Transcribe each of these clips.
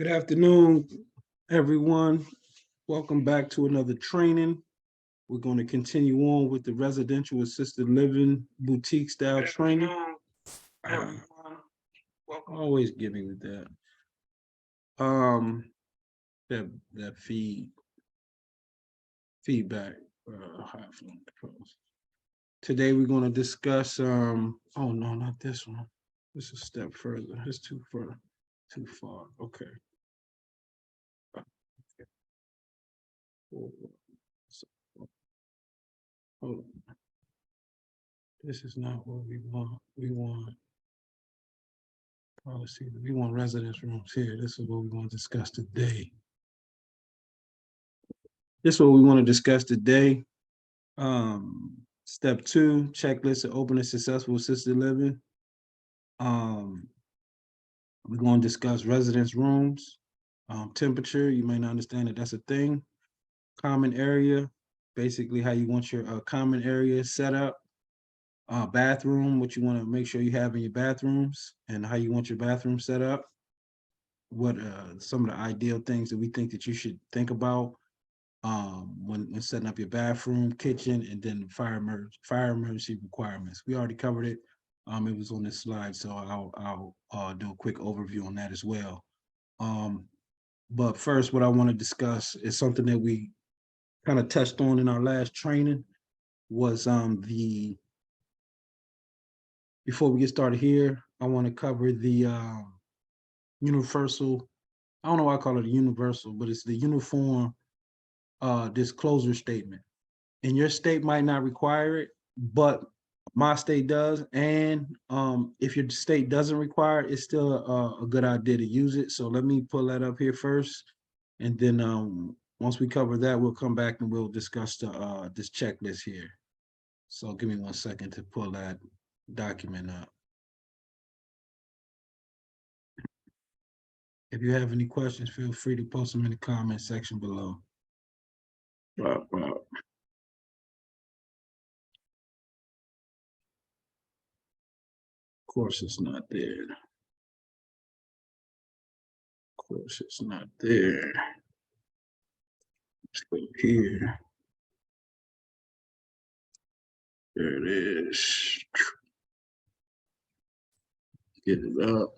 Good afternoon, everyone. Welcome back to another training. We're going to continue on with the residential assisted living boutique style training. Always giving with that. That feedback. Today we're going to discuss. Oh no, not this one. This is a step further. It's too far. Too far. Okay. Hold on. This is not what we want. We want policy. We want residence rooms here. This is what we want to discuss today. This is what we want to discuss today. Step 2, checklist of open and successful assisted living. We're going to discuss residence rooms, temperature. You may not understand that that's a thing. Common area, basically how you want your common area set up. Bathroom, what you want to make sure you have in your bathrooms and how you want your bathroom set up. What some of the ideal things that we think that you should think about when setting up your bathroom, kitchen, and then fire emergency requirements. We already covered it. It was on this slide, so I'll do a quick overview on that as well. But first, what I want to discuss is something that we kind of touched on in our last training was before we get started here, I want to cover the universal, I don't know why I call it a universal, but it's the uniform disclosure statement. And your state might not require it, but my state does. And if your state doesn't require it, it's still a good idea to use it. So let me pull that up here first. And then once we cover that, we'll come back and we'll discuss the this checklist here. So give me 1 second to pull that document up. If you have any questions, feel free to post them in the comment section below. Of course it's not there. Of course it's not there. Let's go here. There it is. Get it up.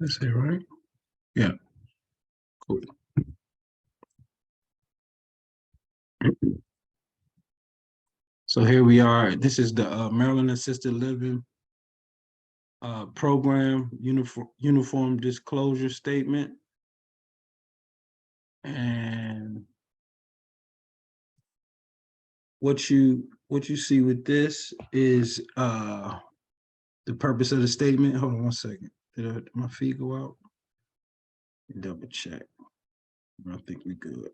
That's it, right? Yeah. Cool. So here we are. This is the Maryland Assisted Living Program Uniform Disclosure Statement. And what you see with this is the purpose of the statement. Hold on 1 second. Did my feed go out? Double check. I think we're good.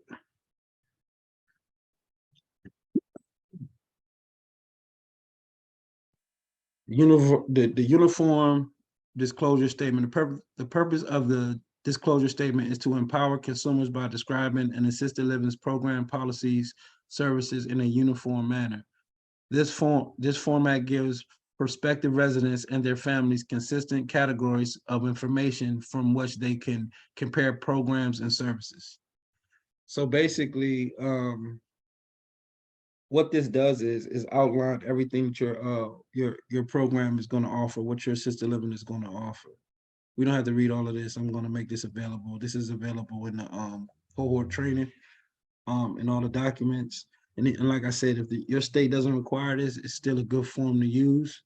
The uniform disclosure statement. The purpose of the disclosure statement is to empower consumers by describing an assisted living program, policies, services in a uniform manner. This format gives prospective residents and their families consistent categories of information from which they can compare programs and services. So basically, what this does is outline everything that your program is going to offer, what your assisted living is going to offer. We don't have to read all of this. I'm going to make this available. This is available in the cohort training, and all the documents. And like I said, if your state doesn't require this, it's still a good form to use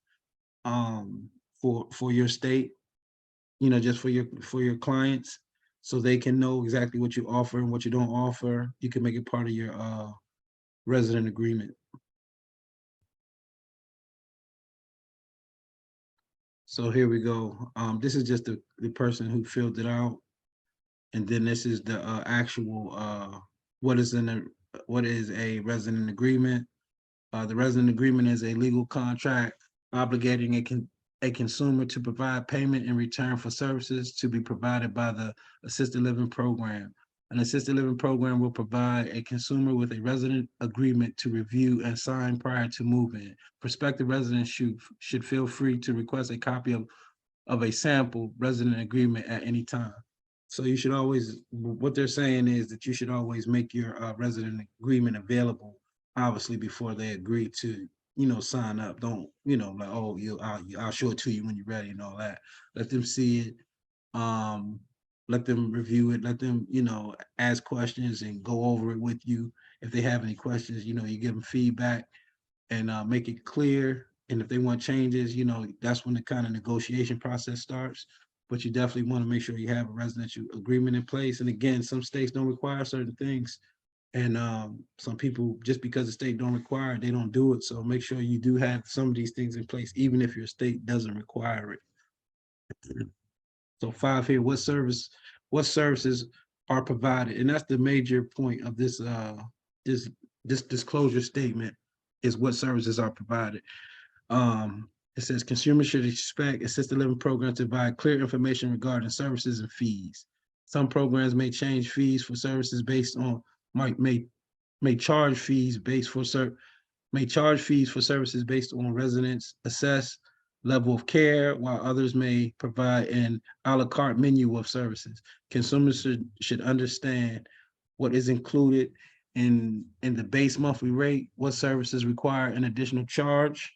for your state, just for your clients, so they can know exactly what you offer and what you don't offer. You can make it part of your resident agreement. So here we go. This is just the person who filled it out. And then this is the actual what is a resident agreement. The resident agreement is a legal contract obligating a consumer to provide payment in return for services to be provided by the assisted living program. An assisted living program will provide a consumer with a resident agreement to review and sign prior to move-in. Prospective residents should feel free to request a copy of a sample resident agreement at any time. So you should always, what they're saying is that you should always make your resident agreement available, obviously, before they agree to, sign up. Don't, like, oh, I'll show it to you when you're ready and all that. Let them see it. Um, let them review it. Let them, ask questions and go over it with you. If they have any questions, you give them feedback and make it clear. And if they want changes, that's when the kind of negotiation process starts. But you definitely want to make sure you have a residential agreement in place. And again, some states don't require certain things. And some people, just because the state don't require it, they don't do it. So make sure you do have some of these things in place, even if your state doesn't require it. So 5 here, what services are provided? And that's the major point of this this disclosure statement, is what services are provided. It says consumers should expect assisted living programs to provide clear information regarding services and fees. Some programs may change fees for services based on may charge fees based for services based on residents' assessed level of care, while others may provide an a la carte menu of services. Consumers should understand what is included in the base monthly rate, what services require an additional charge,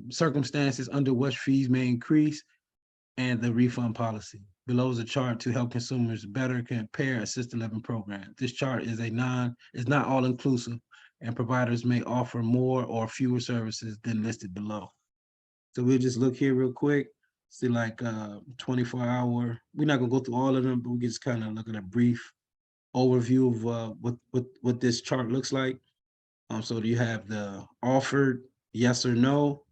circumstances under which fees may increase, and the refund policy. Below is a chart to help consumers better compare assisted living programs. This chart is not all inclusive, and providers may offer more or fewer services than listed below. So we'll just look here real quick, see like 24-hour. We're not gonna go through all of them, but we just kind of look at a brief overview of what this chart looks like. So you have the offered yes or no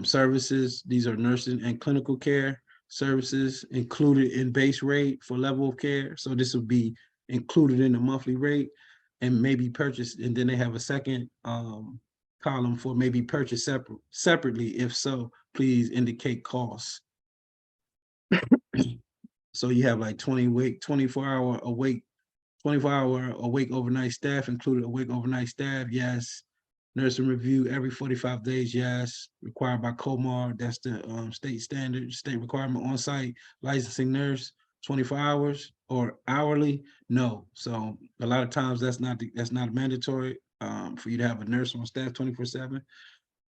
services. These are nursing and clinical care services included in base rate for level of care. So this will be included in the monthly rate and maybe purchased. And then they have a second column for maybe purchased separately. If so, please indicate costs. So you have like 24-hour awake overnight staff, included awake overnight staff, yes. Nursing review every 45 days, yes. Required by Cohort, that's the state standard, state requirement. On-site licensing nurse, 24 hours or hourly, no. So a lot of times that's not mandatory for you to have a nurse on staff 24/7.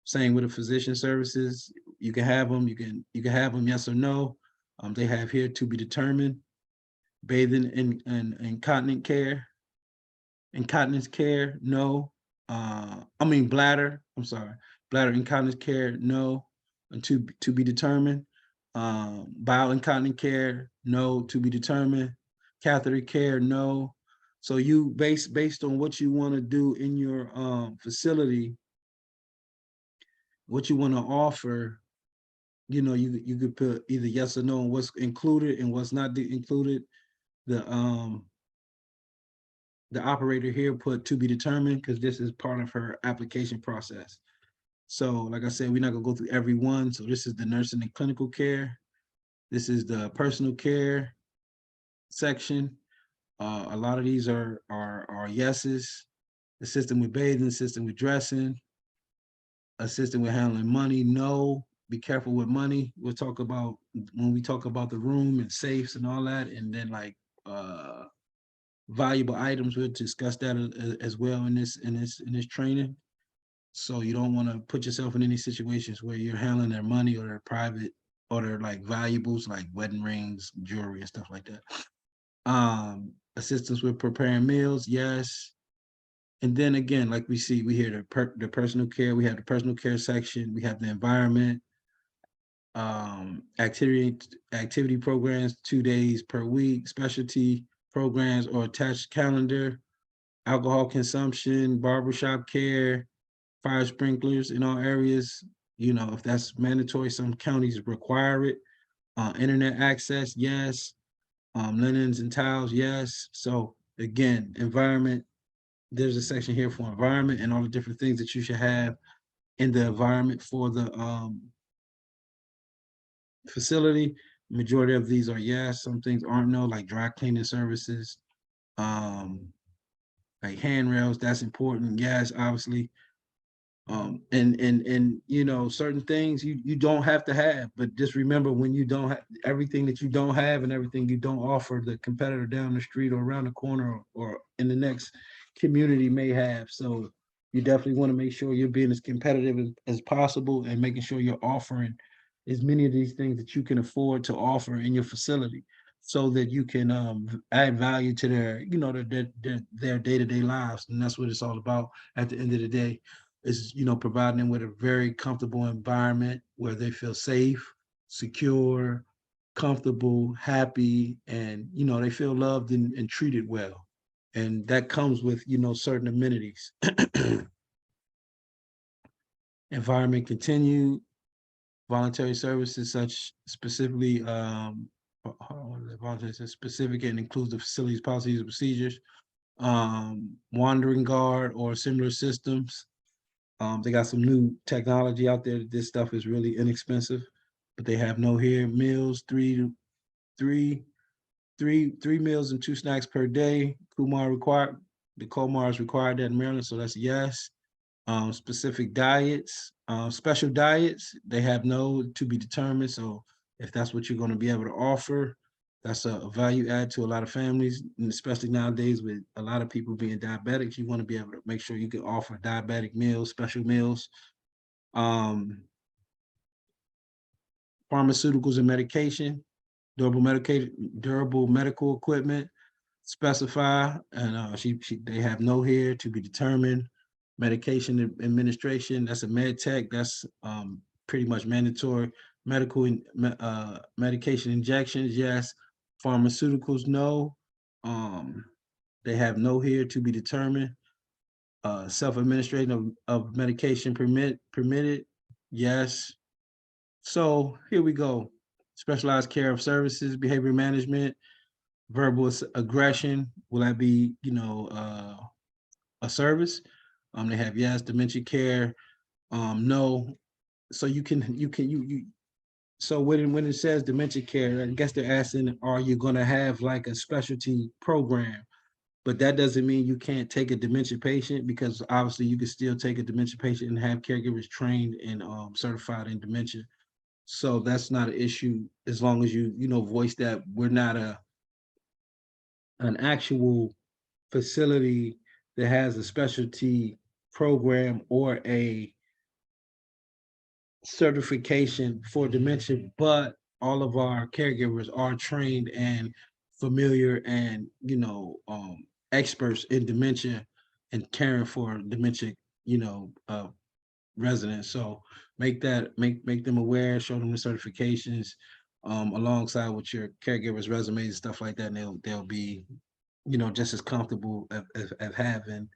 Same with the physician services, you can have them, you can have them, yes or no. They have here to be determined. Bathing and incontinent care, incontinence care, no. Bladder, I'm sorry, bladder incontinence care, no, and to be determined. Bowel incontinent care, no, to be determined. Catheter care, no. So you based on what you want to do in your facility, what you want to offer, you could put either yes or no on what's included and what's not included. The operator here put to be determined because this is part of her application process. So like I said, we're not gonna go through every one. So this is the nursing and clinical care. This is the personal care section. A lot of these are yeses. Assisting with bathing, assisting with dressing, assisting with handling money, no. Be careful with money. We'll talk about when we talk about the room and safes and all that, and then like valuable items. We'll discuss that as well in this training. So you don't want to put yourself in any situations where you're handling their money or their private or their like valuables like wedding rings, jewelry, and stuff like that. Assistance with preparing meals, yes. And then again, like we hear the personal care. We have the personal care section. We have the environment, activity programs, 2 days per week, specialty programs or attached calendar, alcohol consumption, barbershop care, fire sprinklers in all areas. If that's mandatory, some counties require it. Internet access, yes. Linens and towels, yes. So again, environment, there's a section here for environment and all the different things that you should have in the environment for the facility. Majority of these are yes, some things aren't no, like dry cleaning services, like handrails, that's important, yes, obviously. And you know, certain things you don't have to have, but just remember, when you don't have everything that you don't have and everything you don't offer, the competitor down the street or around the corner or in the next community may have. So you definitely want to make sure you're being as competitive as possible and making sure you're offering as many of these things that you can afford to offer in your facility, so that you can add value to their, you know, their day-to-day lives. And that's what it's all about at the end of the day, is, you know, providing them with a very comfortable environment where they feel safe, secure, comfortable, happy, and, you know, they feel loved and treated well. And that comes with, you know, certain amenities. Environment continued, voluntary services such specifically voluntary specific and includes the facilities, policies, and procedures, wandering guard or similar systems. They got some new technology out there. This stuff is really inexpensive, but they have no here meals, three, three meals and two snacks per day. Kumar required, the Kumar is required that in Maryland, so that's a yes. Specific diets, special diets, they have no to be determined. So if that's what you're going to be able to offer, that's a value add to a lot of families, and especially nowadays with a lot of people being diabetics, you want to be able to make sure you can offer diabetic meals, special meals. Um, Pharmaceuticals and medication, durable medical equipment, specify, and they have no here to be determined. Medication administration, that's a med tech, that's pretty much mandatory. Medication injections, yes. Pharmaceuticals, no. Um, they have no here to be determined. Self-administration of medication permitted, yes. So here we go. Specialized care of services, behavior management, verbal aggression. Will that be, you know, a service? They have yes. Dementia care, no. So you. So when it says dementia care, I guess they're asking, are you going to have like a specialty program? But that doesn't mean you can't take a dementia patient, because obviously you can still take a dementia patient and have caregivers trained and certified in dementia. So that's not an issue, as long as you know, voice that we're not an actual facility that has a specialty program or a certification for dementia, but all of our caregivers are trained and familiar and, you know, experts in dementia and caring for dementia, you know, residents. So make them aware, show them the certifications, alongside with your caregivers resumes and stuff like that, and they'll be, you know, just as comfortable as having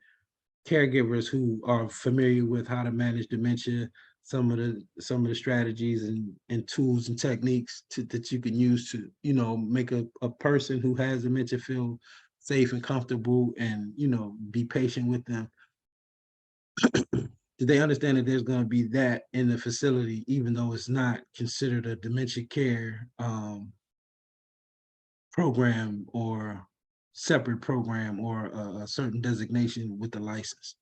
caregivers who are familiar with how to manage dementia, some of the strategies and tools and techniques that you can use to, you know, make a person who has dementia feel safe and comfortable, and, you know, be patient with them. Do they understand that there's going to be that in the facility, even though it's not considered a dementia care program or separate program or a certain designation with the license?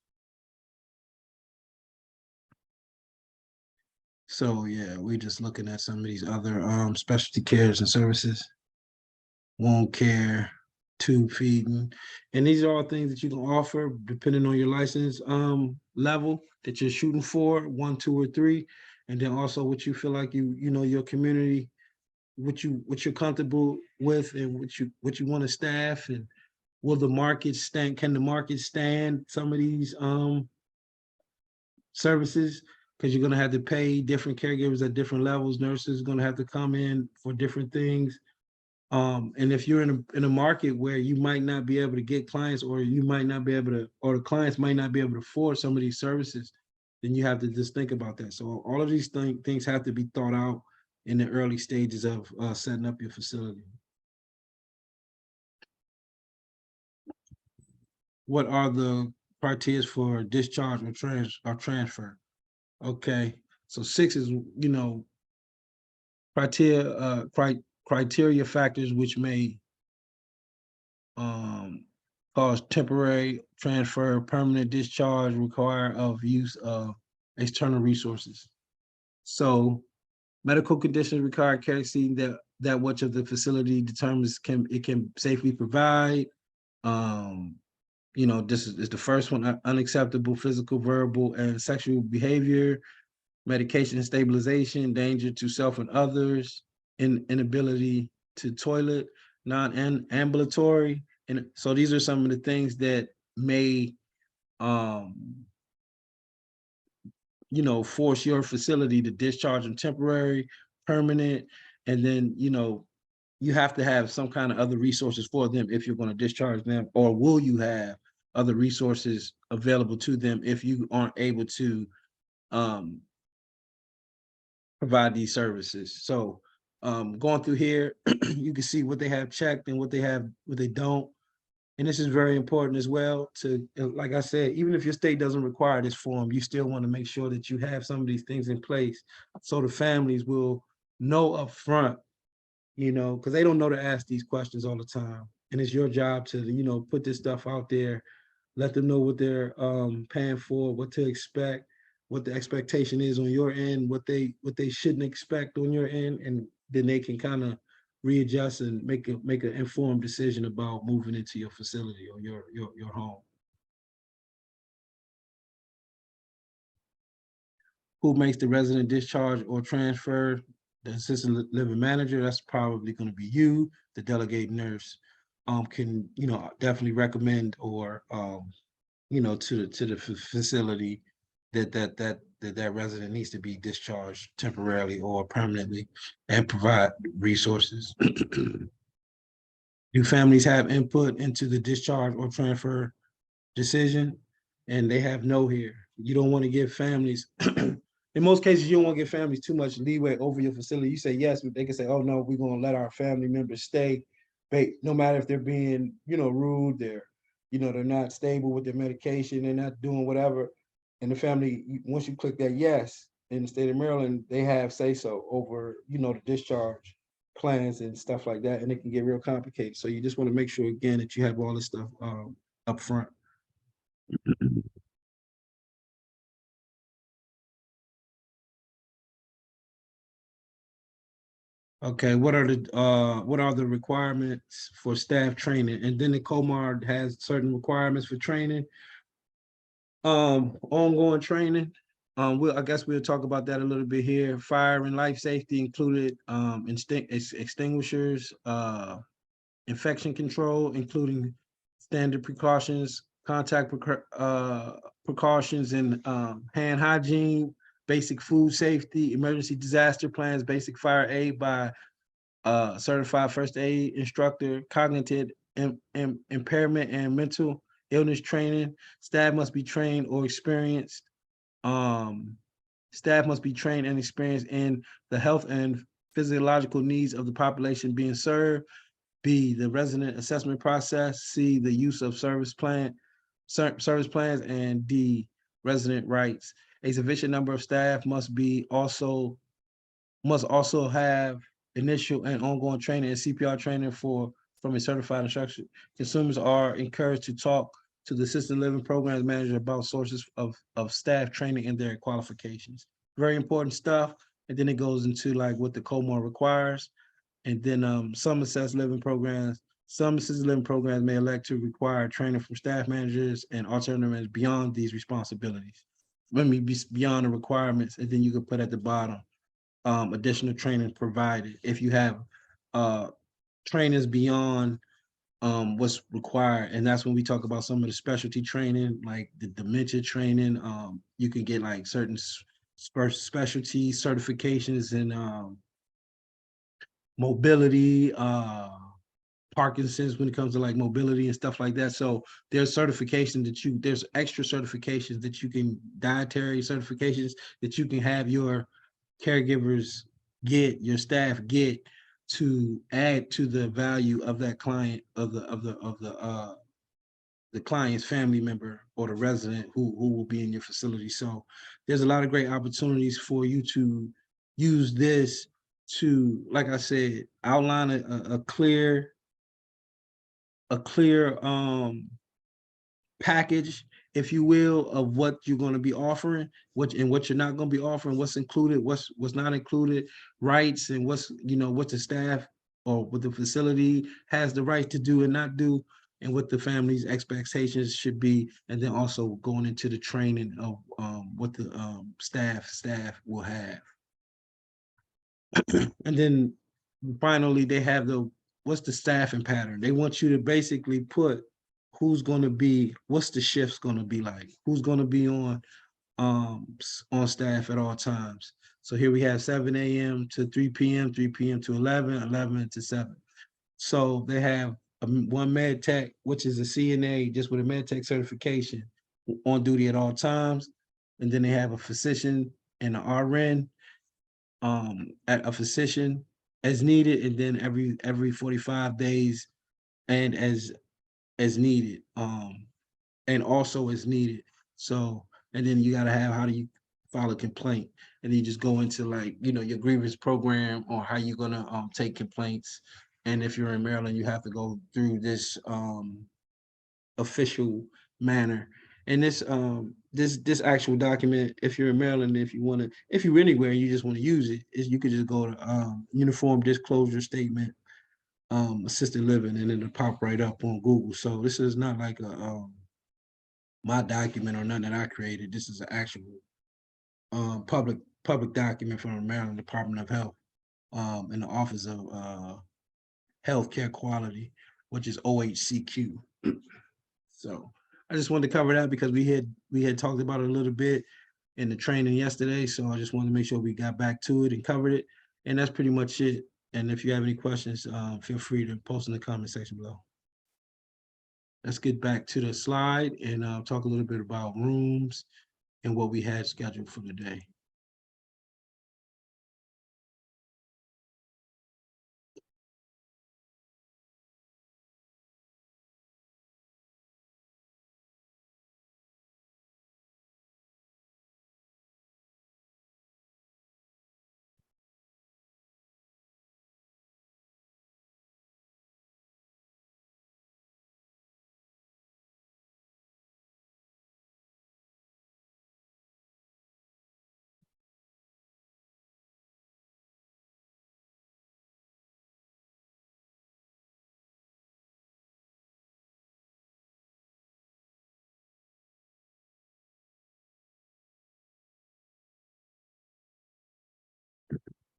So yeah, we're just looking at some of these other specialty cares and services, wound care, tube feeding. And these are all things that you can offer depending on your license level that you're shooting for, 1, 2, or 3. And then also what you feel like you know, your community, what you're comfortable with, and what you want to staff, and will the market stand, can the market stand some of these services, because you're going to have to pay different caregivers at different levels. Nurses are going to have to come in for different things. And if you're in a market where you might not be able to get clients, or you might not be able to, or the clients might not be able to afford some of these services, then you have to just think about that. So all of these things have to be thought out in the early stages of setting up your facility. What are the criteria for discharge or transfer? Okay, so 6 is, you know, criteria, criteria factors which may cause temporary transfer, permanent discharge, require of use of external resources. So medical conditions require care exceeding that which of the facility determines it can safely provide. You know, this is the first one: unacceptable physical, verbal, and sexual behavior, medication stabilization, danger to self and others, inability to toilet, non-ambulatory. And so these are some of the things that may you know, force your facility to discharge them temporary, permanent, and then, you know, you have to have some kind of other resources for them if you're going to discharge them, or will you have other resources available to them if you aren't able to um, provide these services. So going through here, you can see what they have checked and what they don't. And this is very important as well to, like I said, even if your state doesn't require this form, you still want to make sure that you have some of these things in place so the families will know up front, you know, because they don't know to ask these questions all the time. And it's your job to, you know, put this stuff out there, let them know what they're paying for, what to expect, what the expectation is on your end, what they shouldn't expect on your end, and then they can kind of readjust and make an informed decision about moving into your facility or your home. Who makes the resident discharge or transfer? The assistant living manager. That's probably going to be you. The delegated nurse can, you know, definitely recommend or you know, to the facility that resident needs to be discharged temporarily or permanently, and provide resources. Do families have input into the discharge or transfer decision? And they have no here. You don't want to give families, in most cases, you don't want to give families too much leeway over your facility. You say yes, but they can say, oh no, we're going to let our family members stay, no matter if they're being, you know, rude, you know, they're not stable with their medication, they're not doing whatever. And the family, once you click that yes, in the state of Maryland, they have say so over, you know, the discharge plans and stuff like that, and it can get real complicated. So you just want to make sure again that you have all this stuff up front. Okay, what are the requirements for staff training? And then the Comar has certain requirements for training. Ongoing training. I guess we'll talk about that a little bit here. Fire and life safety included, extinguishers, infection control, including standard precautions, precautions, and hand hygiene, basic food safety, emergency disaster plans, basic fire aid by certified first aid instructor, cognitive impairment and mental illness training. Staff must be trained or experienced. Um, Staff must be trained and experienced in the health and physiological needs of the population being served. B, the resident assessment process. C, the use of service plans, and D, resident rights. A sufficient number of staff must also have initial and ongoing training and CPR training from a certified instructor. Consumers are encouraged to talk to the assisted living programs manager about sources of staff training and their qualifications. Very important stuff. And then it goes into like what the COMOR requires. And then some assisted living programs may elect to require training from staff managers and alternative managers beyond these responsibilities. Let me be beyond the requirements, and then you can put at the bottom additional training provided if you have trainings beyond what's required. And that's when we talk about some of the specialty training, like the dementia training. You can get like certain specialty certifications in mobility, Parkinson's, when it comes to like mobility and stuff like that. So there's there's extra certifications that you can, dietary certifications that you can have your caregivers get, your staff get, to add to the value of that client, of the client's family member or the resident who will be in your facility. So there's a lot of great opportunities for you to use this to, like I said, outline a clear package, if you will, of what you're going to be offering, what you're not going to be offering, what's included, what's not included, rights, and what the staff or what the facility has the right to do and not do, and what the family's expectations should be, and then also going into the training of what the staff will have. And then finally, they have what's the staffing pattern. They want you to basically put what's the shift's going to be like, who's going to be on staff at all times. So here we have 7 a.m. to 3 p.m., 3 p.m. to 11, 11 to 7. So they have one med tech, which is a CNA, just with a med tech certification, on duty at all times. And then they have a physician and an RN at a physician as needed, and then every 45 days and as needed, and also as needed. So, and then you got to have, how do you file a complaint, and then you just go into, like, your grievance program, or how you're gonna take complaints. And if you're in Maryland, you have to go through this official manner. And this actual document, if you're in Maryland, if you're anywhere and you just want to use it, is you could just go to Uniform Disclosure Statement, assisted living, and it'll pop right up on Google. So this is not like my document or nothing that I created. This is an actual public document from the Maryland Department of Health, in the Office of Healthcare Quality, which is OHCQ. So I just wanted to cover that because we had talked about it a little bit in the training yesterday. So I just wanted to make sure we got back to it and covered it. And that's pretty much it. And if you have any questions, feel free to post in the comment section below. Let's get back to the slide and talk a little bit about rooms and what we had scheduled for the day.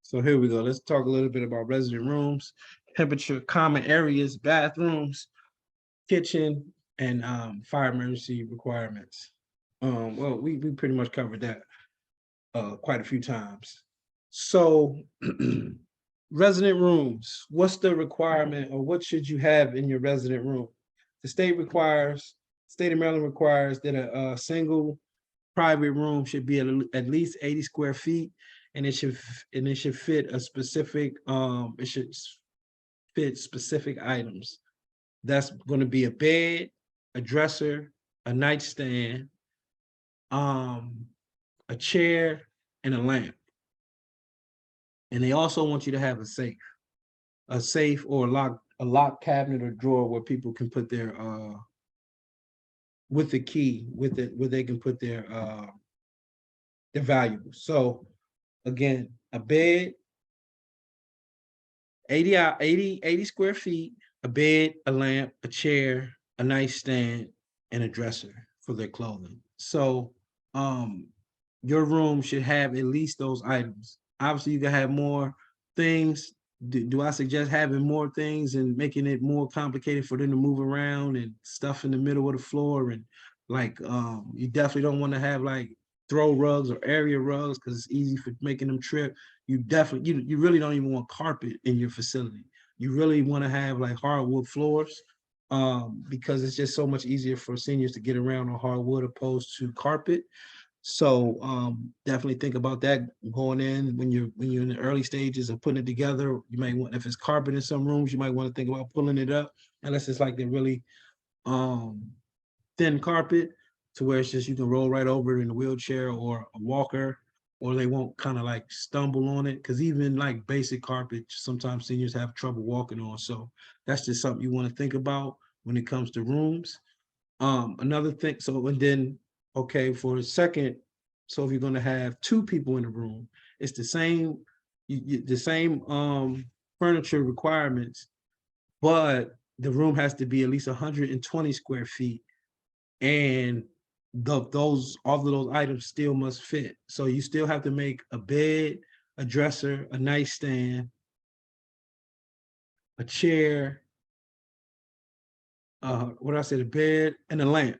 So here we go. Let's talk a little bit about resident rooms, temperature, common areas, bathrooms, kitchen, and fire emergency requirements. Well, we pretty much covered that quite a few times. So resident rooms, what's the requirement, or what should you have in your resident room? The state of Maryland requires that a single private room should be at least 80 square feet, and it should fit a specific, it should fit specific items. That's going to be a bed, a dresser, a nightstand, a chair, and a lamp. And they also want you to have a safe or a lock cabinet or drawer where people can put their with the key, with it, where they can put their valuables. So again, a bed, 80 square feet, a bed, a lamp, a chair, a nightstand, and a dresser for their clothing. So your room should have at least those items. Obviously, you can have more things. Do I suggest having more things and making it more complicated for them to move around and stuff in the middle of the floor? And like, you definitely don't want to have like throw rugs or area rugs because it's easy for making them trip. You definitely, you really don't even want carpet in your facility. You really want to have like hardwood floors, because it's just so much easier for seniors to get around on hardwood opposed to carpet. So definitely think about that going in when you're in the early stages of putting it together. You might want, if it's carpet in some rooms, you might want to think about pulling it up, unless it's like the really thin carpet to where it's just you can roll right over it in a wheelchair or a walker, or they won't kind of like stumble on it. Cause even like basic carpet, sometimes seniors have trouble walking on. So that's just something you want to think about when it comes to rooms. Another thing, so and then okay, for a second, so if you're gonna have two people in the room, it's the same, the same furniture requirements, but the room has to be at least 120 square feet, and those all of those items still must fit. So you still have to make a bed, a dresser, a nightstand, a chair, what did I say, a bed, and a lamp.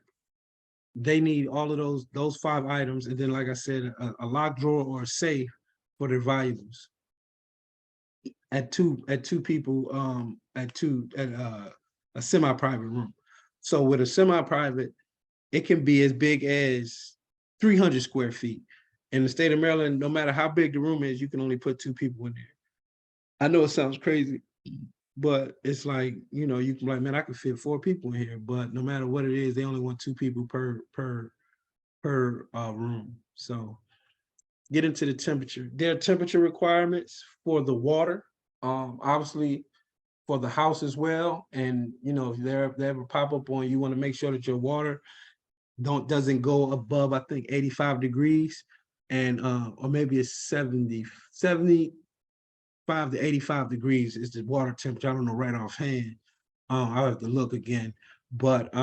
They need all of those 5 items, and then like I said, a lock drawer or a safe for their valuables. At two people, at a semi-private room. So with a semi-private, it can be as big as 300 square feet. In the state of Maryland, no matter how big the room is, you can only put 2 people in there. I know it sounds crazy, but it's like, you can like, man, I could fit 4 people in here, but no matter what it is, they only want 2 people per room. So get into the temperature. There are temperature requirements for the water, obviously for the house as well. And if they ever pop up on, you want to make sure that your water doesn't go above, I think, 85 degrees, and or maybe it's 75 to 85 degrees is the water temperature. I don't know right offhand. I'll have to look again, but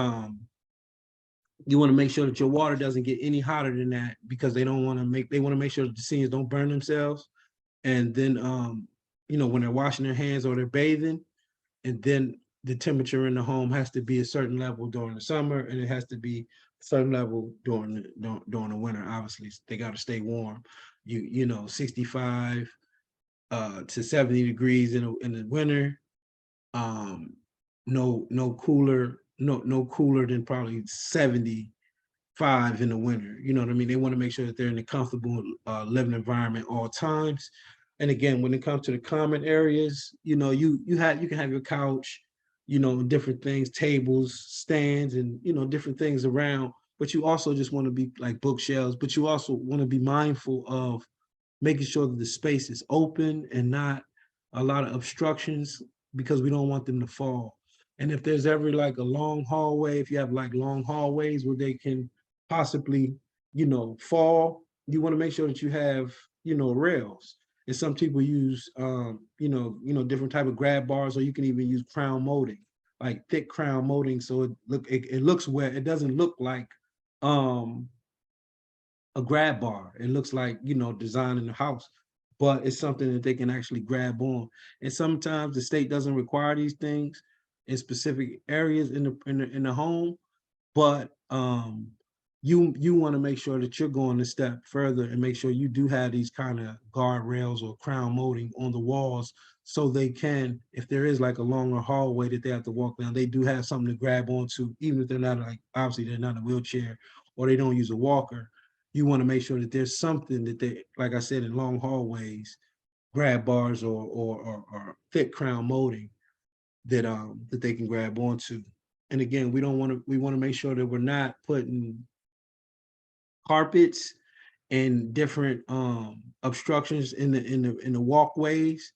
you want to make sure that your water doesn't get any hotter than that, because they want to make sure that the seniors don't burn themselves. And then when they're washing their hands or they're bathing, and then the temperature in the home has to be a certain level during the summer, and it has to be a certain level during the winter. Obviously, they got to stay warm. 65 to 70 degrees in the winter. No cooler than probably 75 in the winter. You know what I mean? They want to make sure that they're in a comfortable living environment all times. And again, when it comes to the common areas, you can have your couch, different things, tables, stands, and different things around. But you also just want to be like bookshelves. But you also want to be mindful of making sure that the space is open and not a lot of obstructions, because we don't want them to fall. And if there's ever like a long hallway, if you have like long hallways where they can possibly, fall, you want to make sure that you have, rails. And some people use, different type of grab bars, or you can even use crown molding, like thick crown molding. So it looks wet. It doesn't look like, a grab bar. It looks like, design in the house, but it's something that they can actually grab on. And sometimes the state doesn't require these things in specific areas in the home, but you want to make sure that you're going a step further and make sure you do have these kind of guardrails or crown molding on the walls, so they can, if there is like a longer hallway that they have to walk down, they do have something to grab onto, even if they're not, like, obviously they're not in a wheelchair or they don't use a walker. You want to make sure that there's something that they, like I said, in long hallways, grab bars or thick crown molding that they can grab onto. And again, we want to make sure that we're not putting carpets and different obstructions in the walkways.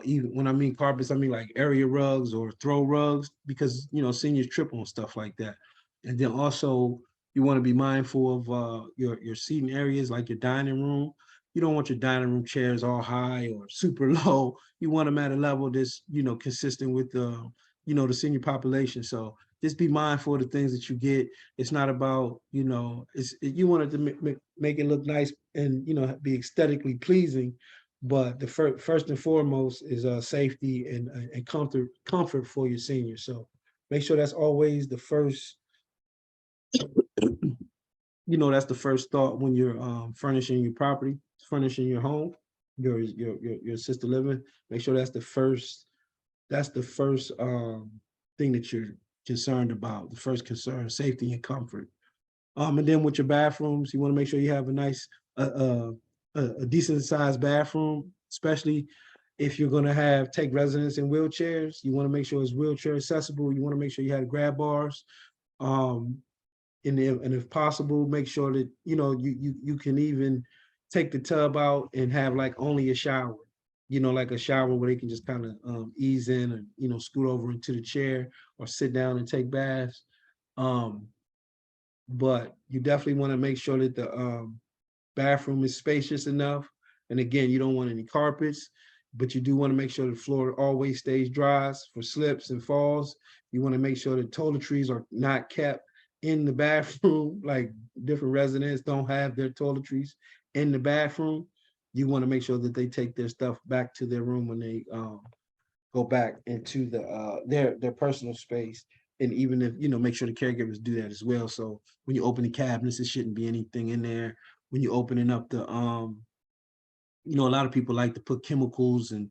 Even when I mean carpets, I mean like area rugs or throw rugs, because seniors trip on stuff like that. And then also you want to be mindful of your seating areas, like your dining room. You don't want your dining room chairs all high or super low. You want them at a level that's consistent with the senior population. So just be mindful of the things that you get. It's not about, you want it to make it look nice and be aesthetically pleasing, but the first and foremost is safety and comfort for your seniors. So make sure that's always the first, that's the first thought when you're furnishing your property, furnishing your home, your assisted living. Make sure that's the first thing that you're concerned about. The first concern, safety and comfort. And then with your bathrooms, you want to make sure you have a nice, a decent sized bathroom, especially if you're going to take residents in wheelchairs. You want to make sure it's wheelchair accessible. You want to make sure you have grab bars. And if possible, make sure that you can even take the tub out and have like only a shower, like a shower where they can just kind of ease in and, scoot over into the chair or sit down and take baths. Um, but you definitely want to make sure that the bathroom is spacious enough. And again, you don't want any carpets, but you do want to make sure the floor always stays dry for slips and falls. You want to make sure that toiletries are not kept in the bathroom, like different residents don't have their toiletries in the bathroom. You want to make sure that they take their stuff back to their room when they go back into their personal space. And even if, make sure the caregivers do that as well. So when you open the cabinets, there shouldn't be anything in there. When you're opening up a lot of people like to put chemicals and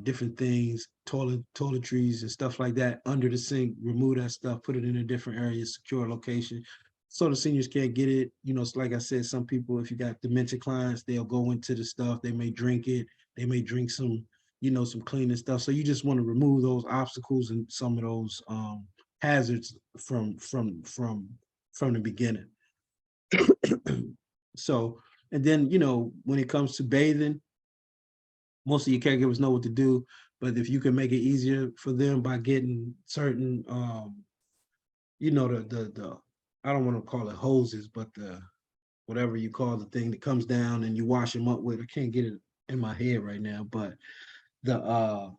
different things, toiletries and stuff like that under the sink, remove that stuff, put it in a different area, secure location. So the seniors can't get it. It's like I said, some people, if you got dementia clients, they'll go into the stuff, they may drink it, they may drink some, some cleaning stuff. So you just want to remove those obstacles and some of those hazards from the beginning. So, and then, when it comes to bathing, most of your caregivers know what to do, but if you can make it easier for them by getting certain, the I don't want to call it hoses, but the whatever you call the thing that comes down and you wash them up with. I can't get it in my head right now, but the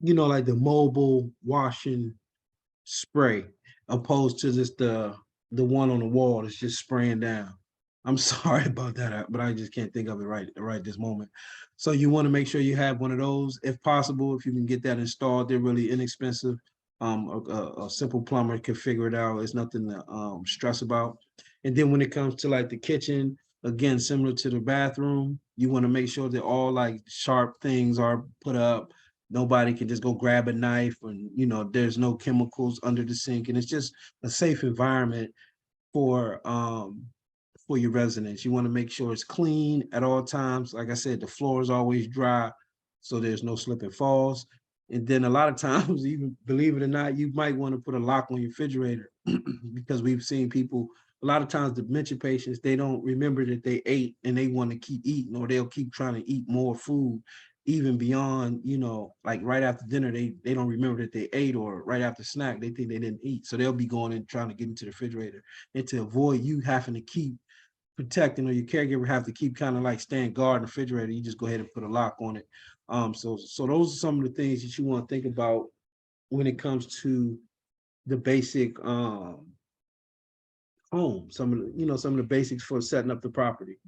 like the mobile washing spray, opposed to just the one on the wall that's just spraying down. I'm sorry about that, but I just can't think of it right this moment. So you want to make sure you have one of those, if possible. If you can get that installed, they're really inexpensive. A simple plumber can figure it out. It's nothing to stress about. And then when it comes to like the kitchen, again, similar to the bathroom, you want to make sure that all like sharp things are put up. Nobody can just go grab a knife, and there's no chemicals under the sink, and it's just a safe environment for your residents. You want to make sure it's clean at all times. Like I said, the floor is always dry, so there's no slip and falls. And then a lot of times, even believe it or not, you might want to put a lock on your refrigerator because we've seen people, a lot of times dementia patients, they don't remember that they ate and they want to keep eating, or they'll keep trying to eat more food even beyond, like right after dinner, they don't remember that they ate, or right after snack, they think they didn't eat. So they'll be going and trying to get into the refrigerator. And to avoid you having to keep protecting, or your caregiver have to keep kind of like staying guard in the refrigerator, you just go ahead and put a lock on it. So those are some of the things that you want to think about when it comes to the basic home, some of the basics for setting up the property.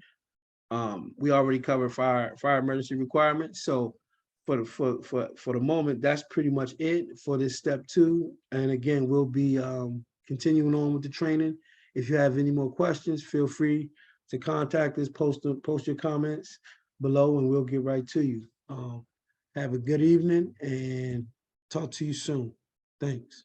We already covered fire emergency requirements. So for the moment, that's pretty much it for this step 2. And again, we'll be continuing on with the training. If you have any more questions, feel free to contact us, post your comments below, and we'll get right to you. Have a good evening and talk to you soon. Thanks.